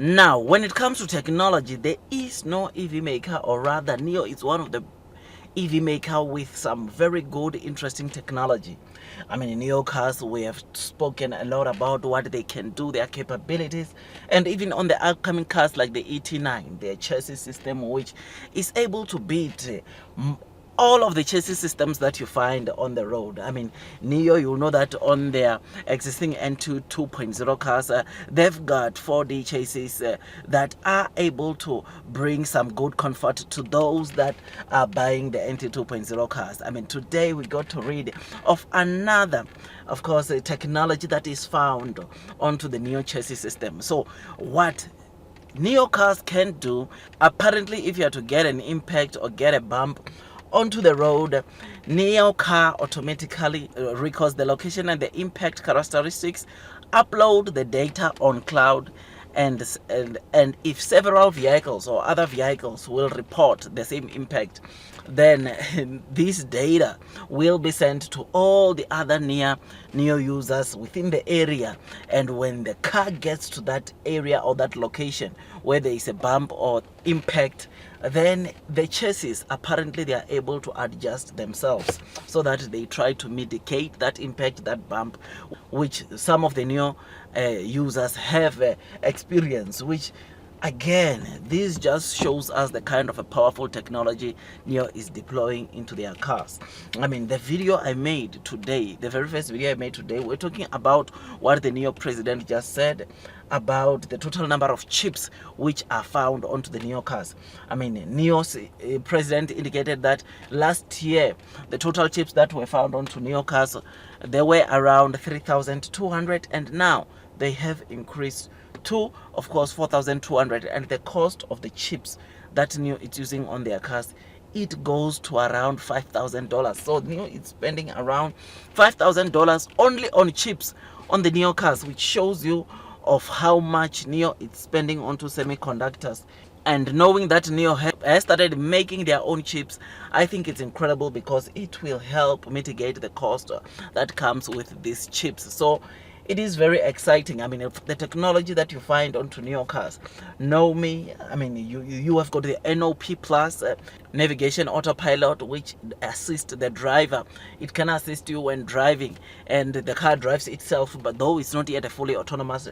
Now, when it comes to technology, there is no EV maker, or rather, Nio is one of the EV maker with some very good, interesting technology. I mean, in Nio cars, we have spoken a lot about what they can do, their capabilities, and even on the upcoming cars like the ET9, their chassis system, which is able to beat all of the chassis systems that you find on the road. I mean, Nio, you know that on their existing N2 2.0 cars, they've got 4D chassis that are able to bring some good comfort to those that are buying the N2 2.0 cars. I mean, today we got to read of another, of course, a technology that is found onto the Nio chassis system. So what Nio cars can do, apparently, if you are to get an impact or get a bump onto the road, Nio car automatically records the location and the impact characteristics, upload the data on cloud, and if several vehicles or other vehicles will report the same impact, then this data will be sent to all the other Nio users within the area. And when the car gets to that area or that location where there is a bump or impact, then the chassis, apparently, they are able to adjust themselves so that they try to mitigate that impact, that bump, which some of the Nio users have experienced, which again, this just shows us the kind of a powerful technology Nio is deploying into their cars. I mean, the video I made today, the very first video I made today, we're talking about what the Nio president just said about the total number of chips which are found onto the Nio cars. I mean, Nio's president indicated that last year the total chips that were found onto Nio cars, they were around 3,200, and now they have increased to, of course, 4,200. And the cost of the chips that Nio is using on their cars, it goes to around $5,000. So Nio is spending around $5,000 only on chips on the Nio cars, which shows you of how much Nio is spending onto semiconductors. And knowing that Nio has started making their own chips, I think it's incredible because it will help mitigate the cost that comes with these chips. So it is very exciting. I mean, if the technology that you find onto Nio cars, know me, I mean, you have got the NOP plus navigation autopilot, which assists the driver. It can assist you when driving, and the car drives itself, but though it's not yet a fully autonomous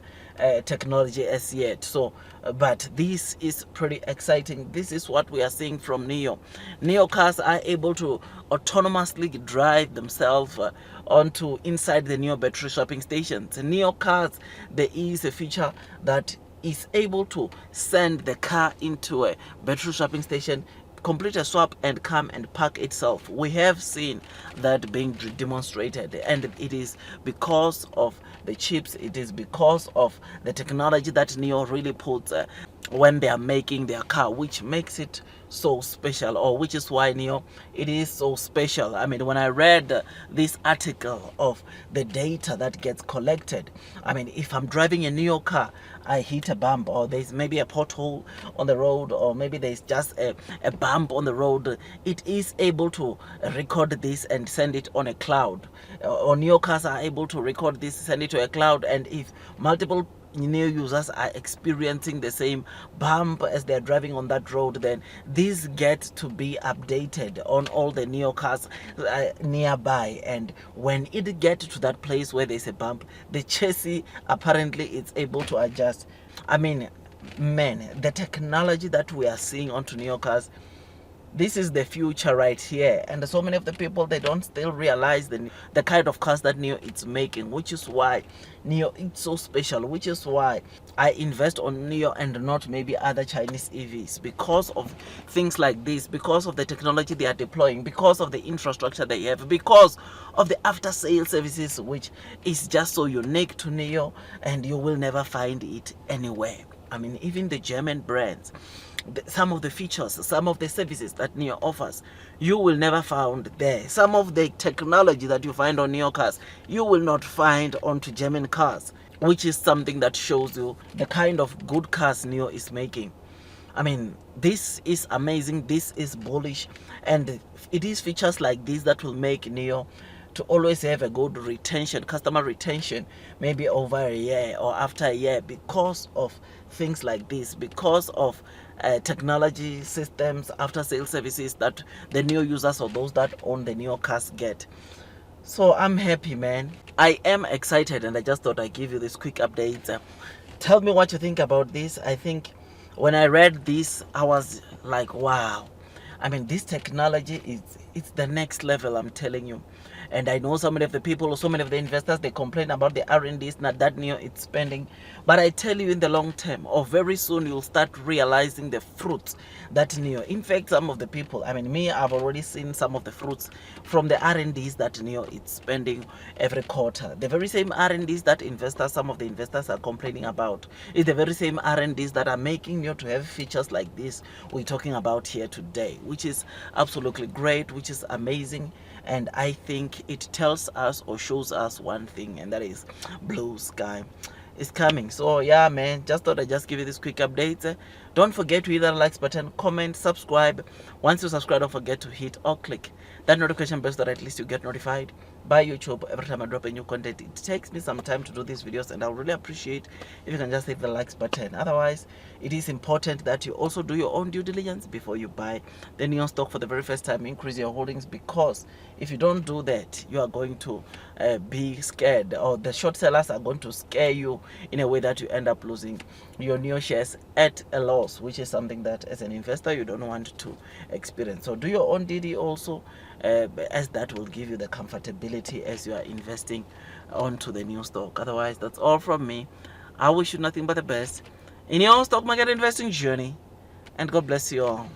technology as yet. So but this is pretty exciting. This is what we are seeing from Nio. Nio cars are able to autonomously drive themselves onto inside the Nio battery swapping stations. Nio cars, there is a feature that is able to send the car into a battery swapping station, complete a swap, and come and park itself. We have seen that being demonstrated, and it is because of the chips, it is because of the technology that Nio really puts when they are making their car, which makes it so special, or which is why Nio, it is so special. I mean, when I read this article of the data that gets collected, I mean, if I'm driving a Nio car, I hit a bump, or there's maybe a pothole on the road, or maybe there's just a bump on the road, it is able to record this and send it on a cloud. Or Nio cars are able to record this, send it to a cloud, and if multiple Nio users are experiencing the same bump as they're driving on that road, then these get to be updated on all the Nio cars nearby. And when it gets to that place where there's a bump, the chassis apparently is able to adjust. I mean, man, the technology that we are seeing onto Nio cars, this is the future right here. And so many of the people, they don't still realize the kind of cars that Nio is making, which is why Nio is so special, which is why I invest on Nio and not maybe other Chinese EVs, because of things like this, because of the technology they are deploying, because of the infrastructure they have, because of the after sale services, which is just so unique to Nio, and you will never find it anywhere. I mean, even the German brands, some of the features, some of the services that Nio offers, you will never find there. Some of the technology that you find on Nio cars, you will not find onto German cars, which is something that shows you the kind of good cars Nio is making. I mean, this is amazing, this is bullish, and it is features like this that will make Nio to always have a good retention, customer retention, maybe over a year or after a year, because of things like this, because of technology systems, after sales services that the Nio users or those that own the Nio cars get. So I'm happy, man. I am excited, and I just thought I'd give you this quick update. Tell me what you think about this. I think when I read this, I was like, wow. I mean, this technology it's the next level, I'm telling you. And I know so many of the people, so many of the investors, they complain about the R&Ds, not that Nio it's spending. But I tell you, in the long term, or very soon, you'll start realizing the fruits that Nio. In fact, some of the people, I mean, me, I've already seen some of the fruits from the R&Ds that Nio it's spending every quarter. The very same R&Ds that investors, some of the investors are complaining about, is the very same R&Ds that are making Nio to have features like this we're talking about here today, which is absolutely great, which is amazing. And I think it tells us or shows us one thing, and that is blue sky is coming. So yeah, man, just thought I'd just give you this quick update. Don't forget to hit that likes button, comment, subscribe. Once you subscribe, don't forget to hit or click that notification bell so that at least you get notified by YouTube every time I drop a new content. It takes me some time to do these videos, and I'll really appreciate if you can just hit the likes button. Otherwise, it is important that you also do your own due diligence before you buy the Nio stock for the very first time. Increase your holdings, because if you don't do that, you are going to be scared, or the short sellers are going to scare you in a way that you end up losing your Nio shares at a loss, which is something that as an investor you don't want to experience. So do your own DD also, as that will give you the comfortability as you are investing onto the Nio stock. Otherwise, that's all from me. I wish you nothing but the best in your stock market investing journey, and God bless you all.